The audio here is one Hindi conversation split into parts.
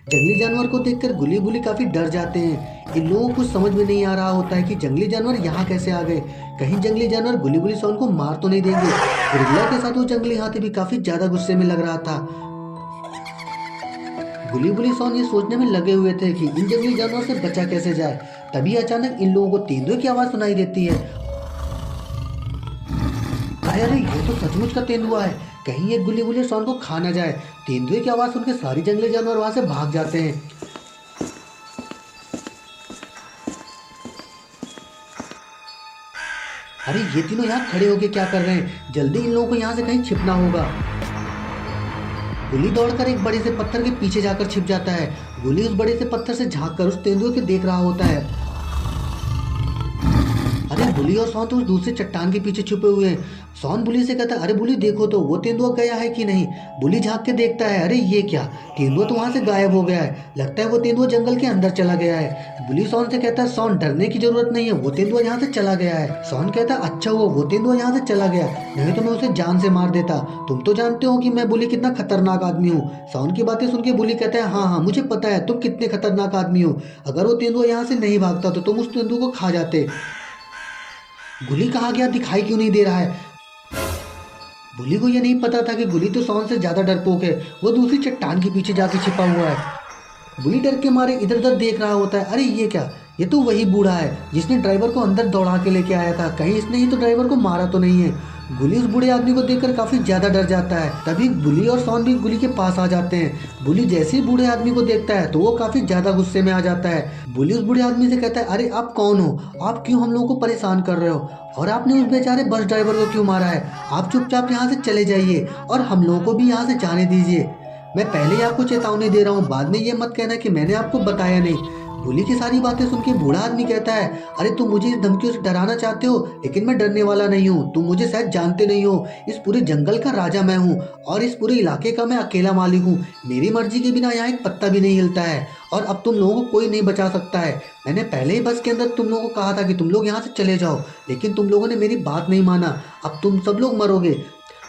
जंगली जानवर को देखकर गुली बुली काफी डर जाते हैं। इन लोगों को समझ में नहीं आ रहा होता है कि जंगली जानवर यहाँ कैसे आ गए। कहीं जंगली जानवर गुली बुली सोन को मार तो नहीं देंगे। गोरिल्ला के साथ वो जंगली हाथी भी काफी ज्यादा गुस्से में लग रहा था। गुली बुली सोन ये सोचने में लगे हुए थे कि इन जंगली जानवर से बचा कैसे जाए। तभी अचानक इन लोगों को तेंदुए की आवाज सुनाई देती है। अरे ये तो सचमुच का तेंदुआ है। कहीं ये गुली बुली सोन को खा ना जाए। तेंदुए की आवाज सुनकर सारी जंगली जानवर वहां से भाग जाते हैं। अरे ये तीनों यहाँ खड़े होके क्या कर रहे हैं? जल्दी इन लोगों को यहाँ से कहीं छिपना होगा। गुली दौड़कर एक बड़े से पत्थर के पीछे जाकर छिप जाता है। गुली उस बड़े से पत्थर से झांककर उस तेंदुए को देख रहा होता है। अरे बुली और सौन तो उस दूसरे चट्टान के पीछे छुपे हुए हैं। सौन बुली से कहता है, अरे बुली देखो तो वो तेंदुआ गया है कि नहीं। बुली झांक के देखता है, अरे ये क्या, तेंदुआ तो वहां से गायब हो गया है। लगता है वो तेंदुआ जंगल के अंदर चला गया है। बुली सौन से कहता है, सौन डरने की जरूरत नहीं है, वो तेंदुआ यहाँ से चला गया है। सौन कहता है, अच्छा हुआ वो तेंदुआ यहाँ से चला गया, नहीं तो मैं उसे जान से मार देता। तुम तो जानते हो कि मैं बुली कितना खतरनाक आदमी हूँ। सौन की बातें सुन के बुली कहता है, हाँ हाँ मुझे पता है तुम कितने खतरनाक आदमी हो। अगर वो तेंदुआ यहाँ से नहीं भागता तो तुम उस तेंदुआ को खा जाते। गुली कहाँ गया, दिखाई क्यों नहीं दे रहा है? गुली को यह नहीं पता था कि गुली तो सौन से ज्यादा डरपोक है। वो दूसरी चट्टान के पीछे जाके छिपा हुआ है। गुली डर के मारे इधर उधर देख रहा होता है। अरे ये क्या, ये तो वही बूढ़ा है जिसने ड्राइवर को अंदर दौड़ा के लेके आया था। कहीं इसने ही तो ड्राइवर को मारा तो नहीं है। गुली उस बूढ़े आदमी को देखकर काफी ज्यादा डर जाता है। तभी बुली और सौन भी गुली के पास आ जाते हैं। बुली जैसे ही बूढ़े आदमी को देखता है तो वो काफी ज्यादा गुस्से में आ जाता है। बुली उस बूढ़े आदमी से कहता है, अरे आप कौन हो? आप क्यों हम लोगों को परेशान कर रहे हो? और आपने उस बेचारे बस ड्राइवर को क्यों मारा है? आप चुपचाप यहाँ से चले जाइए और हम लोगों को भी यहाँ से जाने दीजिए। मैं पहले ही आपको चेतावनी दे रहा हूँ, बाद में ये मत कहना कि मैंने आपको बताया नहीं। बुली की सारी बातें सुन के बूढ़ा आदमी कहता है, अरे तुम मुझे इस धमकियों से डराना चाहते हो, लेकिन मैं डरने वाला नहीं हूँ। तुम मुझे शायद जानते नहीं हो। इस पूरे जंगल का राजा मैं हूँ और इस पूरे इलाके का मैं अकेला मालिक हूँ। मेरी मर्जी के बिना यहाँ एक पत्ता भी नहीं हिलता है और अब तुम लोगों को कोई नहीं बचा सकता है। मैंने पहले ही बस के अंदर तुम लोगों को कहा था कि तुम लोग यहाँ से चले जाओ, लेकिन तुम लोगों ने मेरी बात नहीं माना। अब तुम सब लोग मरोगे।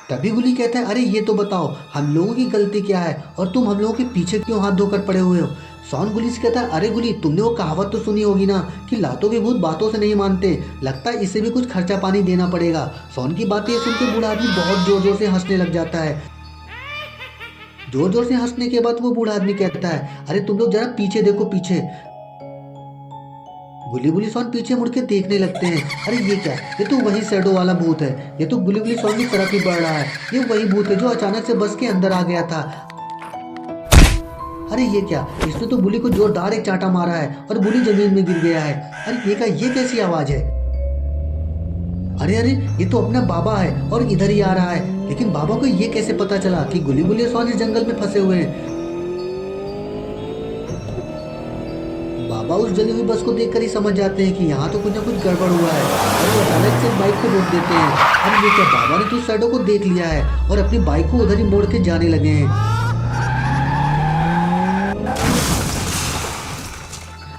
तभी गुली कहता है, अरे ये तो बताओ हम लोगों की गलती क्या है और तुम हम लोगों के पीछे क्यों हाथ धोकर पड़े हुए हो? सौन गुली से कहता है, अरे गुली तुमने वो कहावत तो सुनी होगी ना कि लातों के भूत बातों से नहीं मानते। लगता है इसे भी कुछ खर्चा पानी देना पड़ेगा। सौन की बातें सुन के बूढ़ा आदमी बहुत जोर जोर से हंसने लग जाता है। जोर जोर से हंसने के बाद वो बूढ़ा आदमी कहता है, अरे तुम लोग जरा पीछे देखो पीछे। गुली गुली सौन पीछे मुड़ के देखने लगते हैं। अरे ये क्या, ये तो वही शैडो वाला भूत है। ये तो गुली गुली सौन की तरफ ही बढ़ रहा है। ये वही भूत है जो अचानक से बस के अंदर आ गया था। अरे ये क्या, इसने तो बुली को जोरदार एक चांटा मारा है और बुली जमीन में गिर गया है। अरे ये क्या, ये कैसी आवाज है? अरे अरे, ये तो अपना बाबा है और इधर ही आ रहा है। लेकिन बाबा को ये कैसे पता चला कि गुली गुली और सौन इस जंगल में फंसे हुए हैं? बाबा उस जली हुई बस को देखकर ही समझ जाते हैं कि यहाँ तो कुछ ना कुछ गड़बड़ हुआ है और वो अचानक से बाइक को रोक देते हैं। अब ये क्या, बाबा ने तो शैडो को देख लिया है और अपनी बाइक को उधर ही मोड़ के जाने लगे हैं।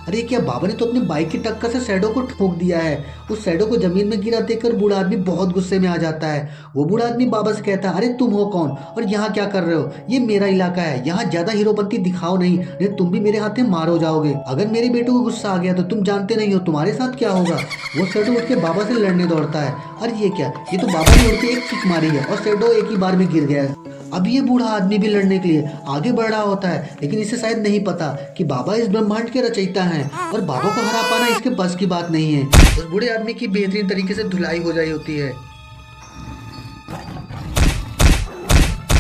अरे क्या, बाबा ने तो अपनी बाइक की टक्कर से शैडो को ठोक दिया है। उस शैडो को जमीन में गिरा देखकर बूढ़ा आदमी बहुत गुस्से में आ जाता है। वो बूढ़ा आदमी बाबा से कहता है, अरे तुम हो कौन और यहाँ क्या कर रहे हो? ये मेरा इलाका है, यहाँ ज्यादा हीरोपंती दिखाओ नहीं तुम भी मेरे हाथ में मार हो जाओगे। अगर मेरे बेटों को गुस्सा आ गया तो तुम जानते नहीं हो तुम्हारे साथ क्या होगा। वो शैडो उठ के बाबा से लड़ने दौड़ता है। अरे ये क्या, ये तो बाबा ने उड़ के एक किक मारी है और शैडो एक ही बार में गिर गया है। अब ये बूढ़ा आदमी भी लड़ने के लिए आगे बढ़ रहा होता है, लेकिन इसे शायद नहीं पता कि बाबा इस ब्रह्मांड के रचयिता हैं और बाबा को हरा पाना इसके बस की बात नहीं है। उस बूढ़े आदमी की बेहतरीन तरीके से धुलाई हो जाई होती है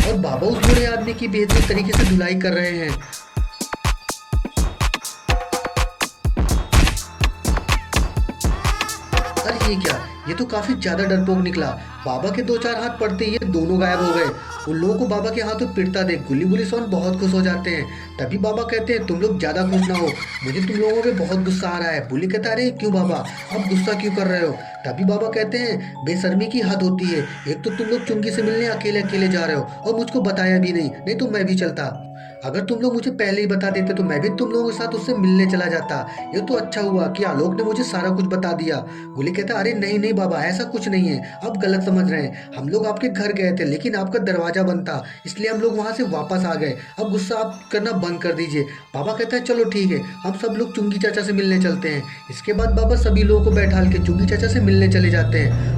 और बाबा उस बूढ़े आदमी की बेहतरीन तरीके से धुलाई कर रहे हैं। अरे ये क्या, ये तो काफी ज्यादा डरपोक निकला। बाबा के दो चार हाथ पड़ते ही ये दोनों गायब हो गए। उन लोगों को बाबा के हाथों पिटता देख गुली गुली सौन बहुत खुश हो जाते हैं। तभी बाबा कहते हैं, तुम लोग ज्यादा खुश ना हो, मुझे तुम लोगों पे बहुत गुस्सा आ रहा है। बुली कहता है, अरे क्यों बाबा, अब गुस्सा क्यों कर रहे हो? तभी बाबा कहते हैं, बेशर्मी की हद होती है। एक तो तुम लोग चुंगी से मिलने अकेले अकेले जा रहे हो और मुझको बताया भी नहीं, नहीं तो मैं भी चलता। अगर तुम लोग मुझे पहले ही बता देते तो मैं भी तुम लोगों के साथ उससे मिलने चला जाता। ये तो अच्छा हुआ कि आलोक ने मुझे सारा कुछ बता दिया। गुली कहता अरे नहीं नहीं बाबा, ऐसा कुछ नहीं है, आप गलत समझ रहे हैं। हम लोग आपके घर गए थे लेकिन आपका दरवाजा बंद था, इसलिए हम लोग वहाँ से वापस आ गए। अब गुस्सा आप करना बंद कर दीजिए। बाबा कहता है चलो ठीक है, हम सब लोग चुंगी चाचा से मिलने चलते हैं। इसके बाद बाबा सभी लोगों को बैठाल के चुंगी चाचा से मिलने चले जाते हैं।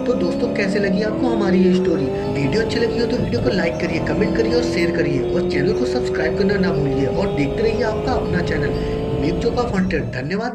तो दोस्तों कैसे लगी आपको हमारी ये स्टोरी? वीडियो अच्छी लगी हो तो वीडियो को लाइक करिए, कमेंट करिए और शेयर करिए, और चैनल को सब्सक्राइब करना ना भूलिए। और देखते रहिए आपका अपना चैनल मिर्चों का फंटेड। धन्यवाद।